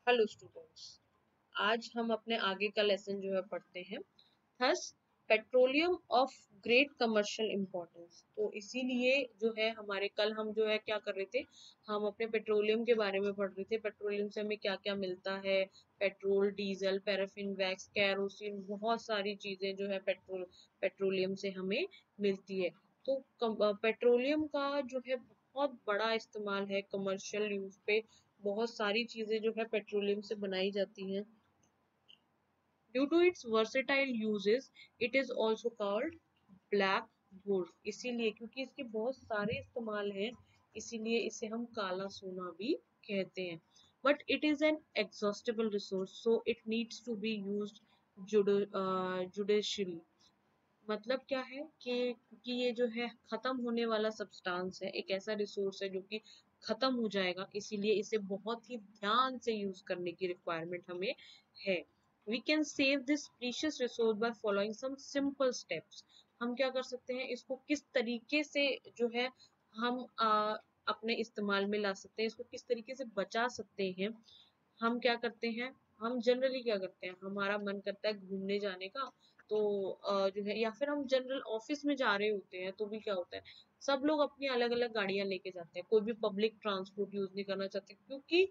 Hello students, आज हम अपने आगे का लेसन जो है पढ़ते हैं। Thus petroleum of great commercial importance. तो इसीलिए जो है हमारे कल हम जो है क्या कर रहे थे, हम अपने पेट्रोलियम के बारे में पढ़ रहे थे। पेट्रोलियम से हमें क्या क्या मिलता है, petrol, diesel, paraffin wax, kerosene, बहुत सारी चीजें जो है पेट्रोलियम से हमें मिलती है। तो पेट्रोलियम का जो है बहुत बड़ा इस्तेमाल है कमर्शियल यूज पे। बहुत सारी चीजें जो है पेट्रोलियम से बनाई जाती हैं। Due to its versatile uses it is also called black gold. इसीलिए क्योंकि इसके बहुत सारे इस्तेमाल हैं, इसीलिए इसे हम काला सोना भी कहते हैं। But it is an exhaustible resource, so it needs to be used judiciously. मतलब क्या है कि ये जो है खत्म होने वाला सब्सटेंस है, एक ऐसा रिसोर्स है जो कि खत्म हो जाएगा, इसीलिए इसे बहुत ही ध्यान से यूज करने की रिक्वायरमेंट हमें है। We can save this precious resource by following some simple steps. हम क्या कर सकते हैं, इसको किस तरीके से जो है हम अपने इस्तेमाल में ला सकते हैं, इसको किस तरीके से बचा सकते हैं। हम क्या करते हैं, हम जनरली क्या करते हैं, हमारा मन करता है घूमने जाने का, तो जो है या फिर हम जनरल ऑफिस में जा रहे होते हैं तो भी क्या होता है, सब लोग अपनी अलग अलग गाड़ियां लेके जाते हैं। कोई भी पब्लिक ट्रांसपोर्ट यूज नहीं करना चाहते, क्योंकि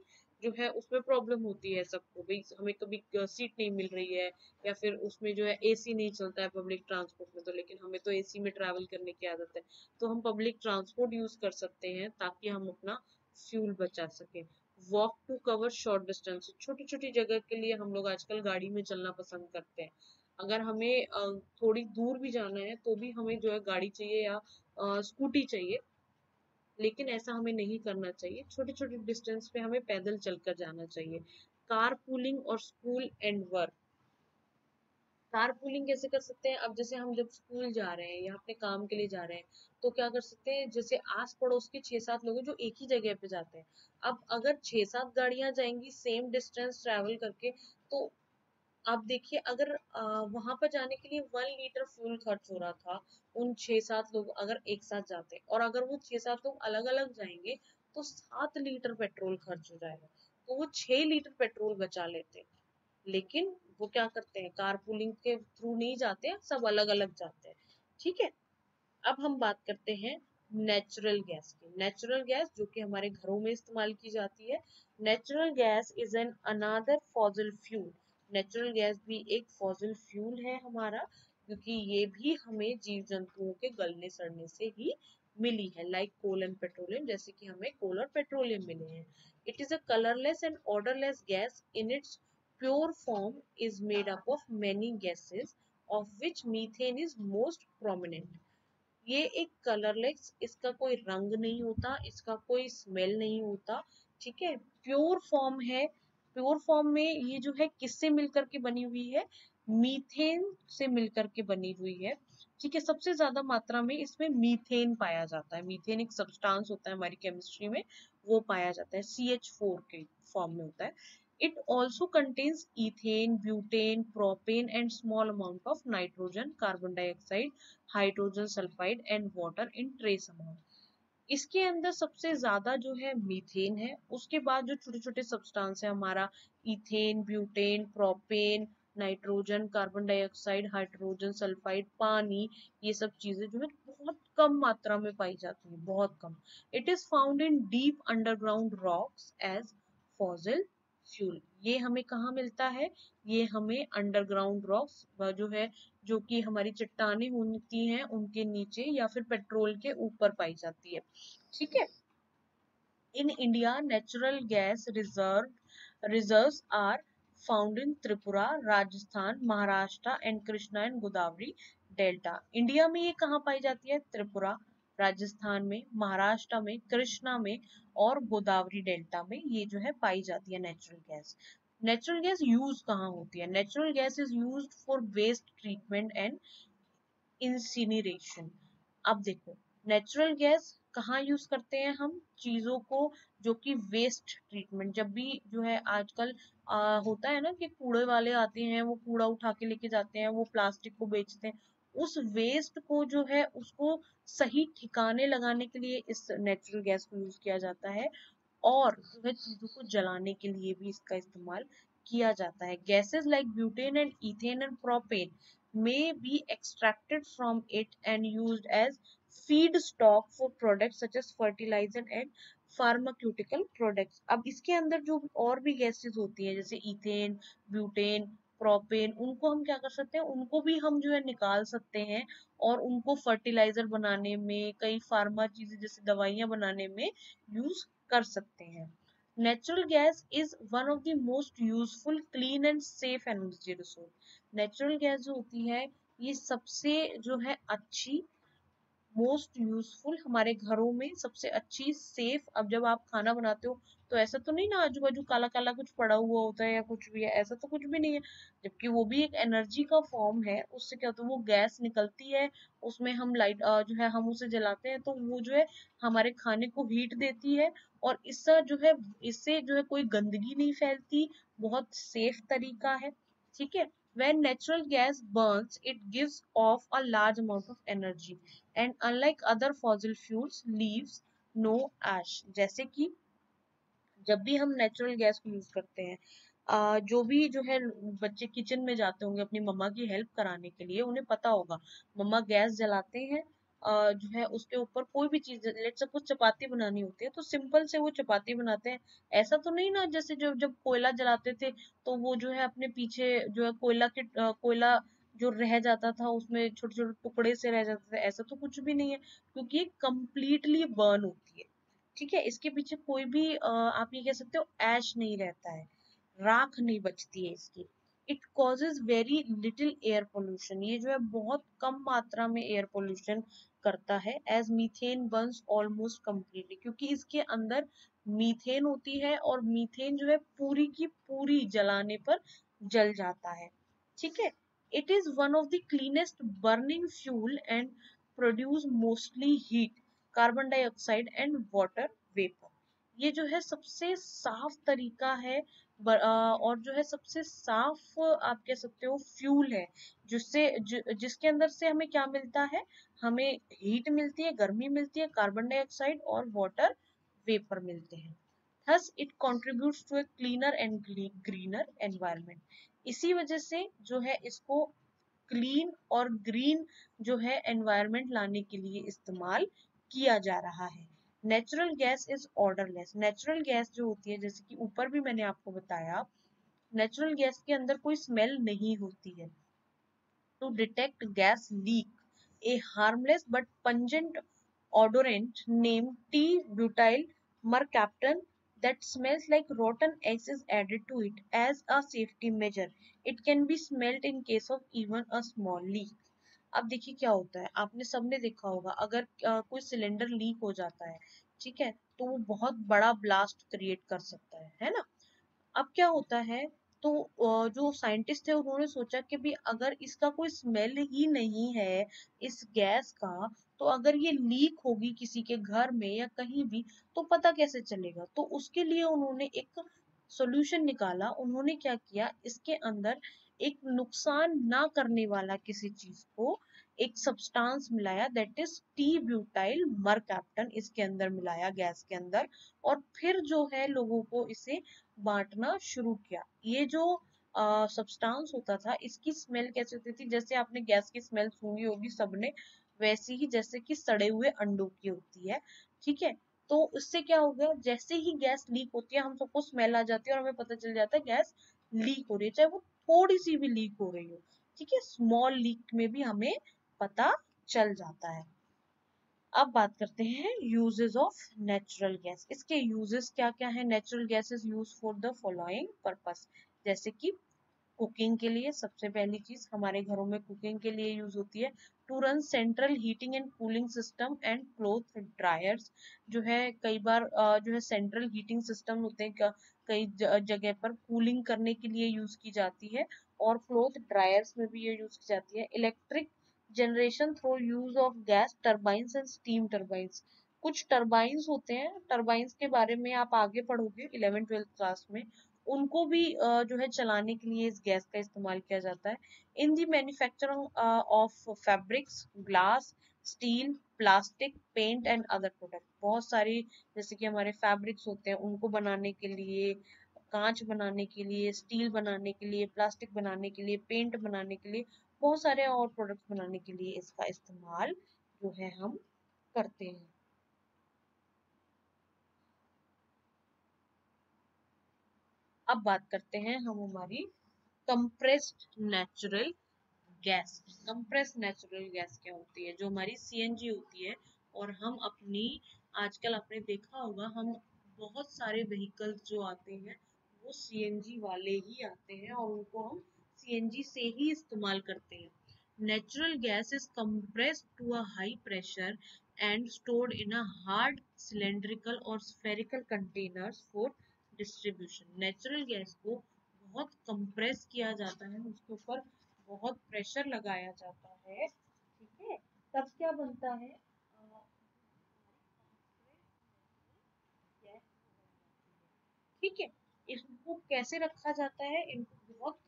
जो है उसमें प्रॉब्लम होती है सबको, भाई हमें कभी सीट नहीं मिल रही है, या फिर उसमें जो है एसी नहीं चलता है पब्लिक ट्रांसपोर्ट में, तो लेकिन हमें तो एसी में ट्रैवल करने की आदत है, तो हम पब्लिक ट्रांसपोर्ट यूज कर सकते हैं ताकि हम अपना फ्यूल बचा सकें। Walk to cover short distance, छोटी छोटी जगह के लिए हम लोग आजकल गाड़ी में चलना पसंद करते हैं। अगर हमें थोड़ी दूर भी जाना है तो भी हमें जो है गाड़ी चाहिए या स्कूटी चाहिए, लेकिन ऐसा हमें नहीं करना चाहिए। छोटे छोटे डिस्टेंस पे हमें पैदल चलकर जाना चाहिए। कार पूलिंग और school and work. Car pooling कैसे कर सकते हैं, अब जैसे हम जब स्कूल जा रहे हैं या अपने काम के लिए जा रहे हैं, तो क्या कर सकते हैं, जैसे आस पड़ोस के 6-7 लोग हैं जो एक ही जगह पे जाते हैं। अब अगर 6-7 गाड़ियां जाएंगी सेम डिस्टेंस ट्रेवल करके, तो आप देखिए, अगर वहां पर जाने के लिए 1 लीटर फ्यूल खर्च हो रहा था, उन 6-7 लोग अगर एक साथ जाते और अगर वो 6-7 लोग अलग अलग जाएंगे, तो 7 लीटर पेट्रोल खर्च हो जाएगा, तो वो 6 लीटर पेट्रोल बचा लेते। लेकिन वो क्या करते हैं, कारपूलिंग के थ्रू नहीं जाते हैं, सब अलग अलग जाते हैं। ठीक है, अब हम बात करते हैं नेचुरल गैस की। नेचुरल गैस जो कि हमारे घरों में इस्तेमाल की जाती है। Natural gas is an another fossil fuel. Natural gas भी एक फॉसिल फ्यूल है हमारा, क्योंकि ये भी हमें जीव जंतुओं के गलने सड़ने से ही मिली है, लाइक कोल एंड पेट्रोलियम, जैसे कि हमें कोल और पेट्रोलियम मिले हैं। It is a colourless and odourless gas. In its pure form is made up of many gases, of which methane is most prominent. ये एक कलरलेस, इसका कोई रंग नहीं होता, इसका कोई स्मेल नहीं होता। ठीक है, प्योर फॉर्म है। प्योर फॉर्म में ये जो है किससे मिलकर के बनी हुई है, मीथेन से मिलकर के बनी हुई है। ठीक है, सबसे ज्यादा मात्रा में इसमें मीथेन पाया जाता है। मीथेन एक सब्सटेंस होता है हमारी केमिस्ट्री में, वो पाया जाता है, CH4 के फॉर्म में होता है। It also contains ethane, butane, propane and small amount of nitrogen, carbon dioxide, hydrogen sulphide and water in trace amount. इसके अंदर सबसे ज्यादा जो है मीथेन है, उसके बाद जो छोटे छोटे सब्सटेंस है हमारा ethane, butane, propane, nitrogen, carbon dioxide, hydrogen sulphide, पानी, ये सब चीजें जो है बहुत कम मात्रा में पाई जाती है, बहुत कम। It is found in deep underground rocks as fossil fuel. ये हमें कहाँ मिलता है, ये हमें अंडरग्राउंड रॉक्स जो है, जो कि हमारी चट्टानें होती हैं उनके नीचे या फिर पेट्रोल के ऊपर पाई जाती है। ठीक है, in India natural gas reserves are found in Tripura, Rajasthan, Maharashtra and Krishna and Godavari delta. India में ये कहाँ पाई जाती है, त्रिपुरा, राजस्थान में, महाराष्ट्र में, कृष्णा में और गोदावरी डेल्टा में ये जो है पाई जाती है natural gas. Natural gas use कहाँ होती है, natural gas is used for waste treatment and incineration. अब देखो, नेचुरल गैस कहाँ यूज करते हैं हम, चीजों को जो कि वेस्ट ट्रीटमेंट, जब भी जो है आजकल होता है ना कि कूड़े वाले आते हैं, वो कूड़ा उठा के लेके जाते हैं, वो प्लास्टिक को बेचते हैं, उस वेस्ट को जो है उसको सही ठिकाने लगाने के लिए इस नेचुरल गैस को यूज किया जाता है। और जो है चीजों को जलाने के लिए भी इसका इस्तेमाल किया जाता है। Gases like butane and ethane and propane may be extracted from it and used as feedstock for products such as fertilizer and pharmaceutical products। अब इसके अंदर जो और भी गैसेस होती हैं जैसे इथेन, ब्यूटेन, प्रोपेन, उनको हम क्या कर सकते हैं, उनको भी हम जो है निकाल सकते हैं और उनको फर्टिलाइजर बनाने में, कई फार्मा चीजें जैसे दवाइयां बनाने में यूज कर सकते हैं। Natural gas is one of the most useful, clean and safe energy resource. Natural gas जो होती है ये सबसे जो है अच्छी, मोस्ट यूजफुल, हमारे घरों में सबसे अच्छी, सेफ। अब जब आप खाना बनाते हो तो ऐसा तो नहीं ना आजू बाजू काला काला कुछ पड़ा हुआ होता है या कुछ भी है, ऐसा तो कुछ भी नहीं है। जबकि वो भी एक एनर्जी का फॉर्म है, उससे क्या होता है वो गैस निकलती है, उसमें हम लाइट जो है हम उसे जलाते हैं तो वो जो है हमारे खाने को हीट देती है। और इससे जो है, इससे जो है कोई गंदगी नहीं फैलती, बहुत सेफ तरीका है। ठीक है। When natural gas burns, it gives off a large amount of energy and unlike other fossil fuels leaves no ash। जैसे कि जब भी हम नेचुरल गैस को यूज करते हैं, जो भी जो है बच्चे किचन में जाते होंगे अपनी मम्मा की हेल्प कराने के लिए, उन्हें पता होगा मम्मा गैस जलाते हैं, जो है उसके ऊपर कोई भी चीज, लेट्स सपोज चपाती बनानी होती है तो सिंपल से वो चपाती बनाते हैं। ऐसा तो नहीं ना जैसे जब जब कोयला जलाते थे तो वो जो है अपने पीछे जो है कोयला जो रह जाता था उसमें छोटे छोटे टुकड़े से रह जाते थे, ऐसा तो कुछ भी नहीं है क्योंकि ये कंप्लीटली बर्न होती है। ठीक है। इसके पीछे कोई भी आप ये कह सकते हो ऐश नहीं रहता है, राख नहीं बचती है इसकी। It causes very little air pollution, ये जो है बहुत कम मात्रा में एयर पोल्यूशन करता है। As methane burns almost completely, क्योंकि इसके अंदर मीथेन होती है और मीथेन जो है पूरी की पूरी जलाने पर जल जाता है। ठीक है। It is one of the cleanest burning fuel and produce mostly heat, carbon dioxide and water vapour. ये जो है सबसे साफ तरीका है और जो है सबसे साफ आप कह सकते हो फ्यूल है, जिसके अंदर से हमें क्या मिलता है, हमें हीट मिलती है, गर्मी मिलती है, कार्बन डाइऑक्साइड और वाटर वेपर मिलते हैं। Thus it contributes to a cleaner and greener environment। इसी वजह से जो है इसको क्लीन और ग्रीन जो है एनवायरनमेंट लाने के लिए इस्तेमाल किया जा रहा है। Natural gas is odourless. Natural gas जो होती है, जैसे कि ऊपर भी मैंने आपको बताया, नेचुरल गैस के अंदर कोई स्मेल नहीं होती है। To detect gas leak, a harmless but pungent odorant named T-butyl mercaptan that smells like rotten eggs is added to it as a safety measure. It can be smelled in case of even a small leak। अब देखिए क्या होता है, आपने सबने देखा होगा अगर कोई सिलेंडर लीक हो जाता है, ठीक है, तो वो बहुत बड़ा ब्लास्ट क्रिएट कर सकता है ना। अब क्या होता है, तो जो साइंटिस्ट है उन्होंने सोचा कि भी अगर इसका कोई स्मेल ही नहीं है इस गैस का, तो अगर ये लीक होगी किसी के घर में या कहीं भी तो पता कैसे चलेगा। तो उसके लिए उन्होंने एक सॉल्यूशन निकाला। उन्होंने क्या किया, इसके अंदर एक नुकसान ना करने वाला किसी चीज को एक सब्सटेंस मिलाया, that is T butyl mercaptan, इसके अंदर मिलाया गैस के अंदर, और फिर जो है लोगों को इसे बांटना शुरू किया। ये जो सब्सटेंस होता था इसकी स्मेल कैसे होती थी, जैसे आपने गैस की स्मेल सूंघी होगी सबने, वैसी ही जैसे कि सड़े हुए अंडों की होती है। ठीक है। तो इससे क्या हो गया, जैसे ही गैस लीक होती है हम सबको स्मेल आ जाती है और हमें पता चल जाता है गैस लीक हो रही है, चाहे वो थोड़ी सी भी लीक हो रही हो। ठीक है। स्मॉल लीक में भी हमें पता चल जाता है। अब बात करते हैं यूजेस ऑफ नेचुरल गैस। इसके यूजेस क्या क्या है। Natural gas is use for the following purpose, जैसे कि कुकिंग के लिए, सबसे पहली चीज हमारे घरों में कुकिंग के लिए यूज होती है। To run central heating and cooling system and cloth dryers, जो है कई बार जो है सेंट्रल हीटिंग सिस्टम होते हैं, कई जगह पर कूलिंग करने के लिए यूज की जाती है, और क्लोथ ड्रायर्स में भी ये यूज की जाती है। Electric generation through use of gas turbines and steam turbines, कुछ टर्बाइंस होते हैं, टर्बाइंस के बारे में आप आगे पढ़ोगे 11th-12th क्लास में, उनको भी जो है चलाने के लिए इस गैस का इस्तेमाल किया जाता है। In the manufacturing of fabrics, glass, steel, plastic, paint and other product. बहुत सारी जैसे कि हमारे फैब्रिक्स होते हैं उनको बनाने के लिए, कांच बनाने के लिए, स्टील बनाने के लिए, प्लास्टिक बनाने के लिए, पेंट बनाने के लिए, बहुत सारे और प्रोडक्ट्स बनाने के लिए इसका इस्तेमाल जो है हम करते हैं। अब बात करते हैं हम हमारी compressed natural gas. Compressed natural gas क्या होती है? जो हमारी सीएनजी होती है, और हम अपनी आजकल आपने देखा होगा हम बहुत सारे व्हीकल्स जो आते हैं वो सीएनजी वाले ही आते हैं और उनको हम सीएनजी से ही इस्तेमाल करते हैं। Natural gas is compressed to a high pressure and stored in a hard cylindrical or spherical containers for distribution। Natural gas को बहुत कंप्रेस किया जाता है, उसके ऊपर बहुत प्रेशर लगाया जाता है, ठीक है, तब क्या बनता है? गैस, ठीक है। इसको कैसे रखा जाता है? इनको बहुत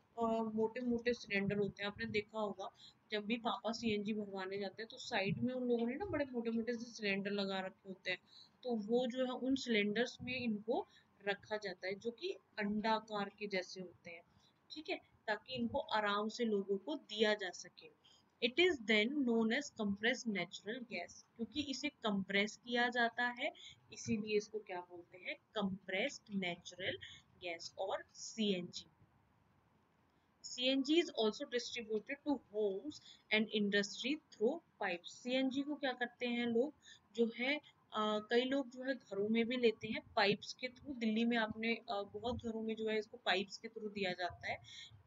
मोटे मोटे सिलेंडर होते हैं, आपने देखा होगा जब भी पापा सीएनजी भरवाने जाते हैं तो साइड में उन लोगों ने ना बड़े मोटे मोटे से सिलेंडर लगा रखे होते हैं, तो वो जो है उन सिलेंडर्स में इनको रखा जाता है जो कि अंडाकार के जैसे होते हैं, ठीक है, ताकि इनको आराम से लोगों को दिया जा सके। It is then known as compressed natural gas. क्योंकि इसे कंप्रेस किया जाता है इसीलिए इसको क्या बोलते हैं? कंप्रेस्ड नेचुरल गैस और CNG. CNG is also distributed to homes and industry through pipes। CNG को क्या करते हैं लोग जो है, कई लोग जो है घरों में भी लेते हैं पाइप्स के थ्रू। दिल्ली में आपने बहुत घरों में जो है इसको पाइप्स के थ्रू दिया जाता है,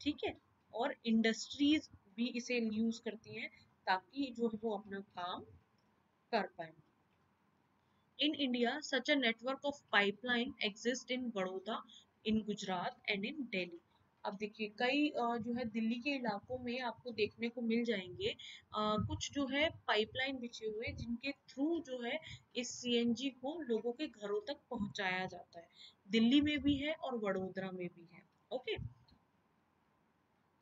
ठीक है, और इंडस्ट्रीज भी इसे यूज करती हैं ताकि जो है वो अपना काम कर पाए। In India, such a network of pipeline exists in Baroda, in Gujarat and in Delhi। अब देखिए कई जो है दिल्ली के इलाकों में आपको देखने को मिल जाएंगे कुछ जो है पाइपलाइन बिछे हुए जिनके थ्रू जो है इस सीएनजी को लोगों के घरों तक पहुंचाया जाता है। दिल्ली में भी है और वडोदरा में भी है। Okay.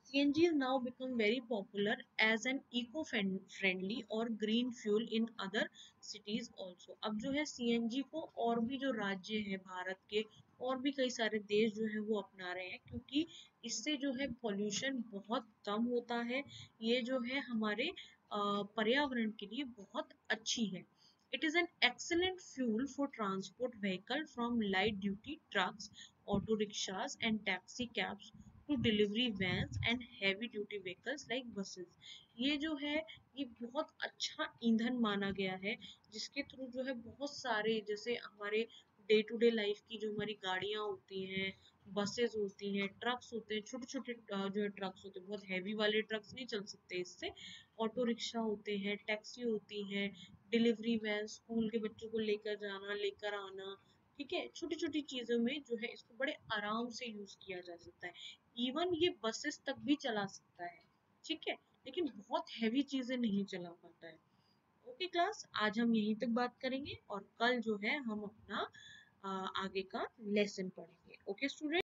CNG has now become very popular as an eco-friendly or green fuel in other cities also। अब जो है CNG को और भी जो राज्य हैं भारत के और भी कई सारे देश जो है वो अपना रहे हैं, क्योंकि इससे जो है पॉल्यूशन बहुत कम होता है। ये जो है हमारे पर्यावरण के लिए बहुत अच्छी है। It is an excellent fuel for transport vehicle from light duty trucks, auto rickshaws and taxi cabs to delivery vans and heavy duty vehicles like buses। ये जो है ये बहुत अच्छा ईंधन माना गया है जिसके थ्रू जो है बहुत सारे जैसे हमारे डे टू डे लाइफ की जो हमारी गाड़ियां होती हैं, बसेस होती हैं, ट्रक्स होते हैं, छोटे छोटे जो है ट्रक्स होते हैं, बहुत हैवी वाले ट्रक्स नहीं चल सकते इससे, ऑटो रिक्शा होते हैं, टैक्सी होती है, डिलीवरी वैन, स्कूल के बच्चों को लेकर जाना लेकर आना, ठीक है, छोटी छोटी चीजों में जो है इसको बड़े आराम से यूज किया जा सकता है। इवन ये बसेस तक भी चला सकता है, ठीक है, लेकिन बहुत हैवी चीजें नहीं चला पाता है। ओके क्लास, आज हम यहीं तक बात करेंगे और कल जो है हम अपना आगे का लेसन पढ़ेंगे। Okay student.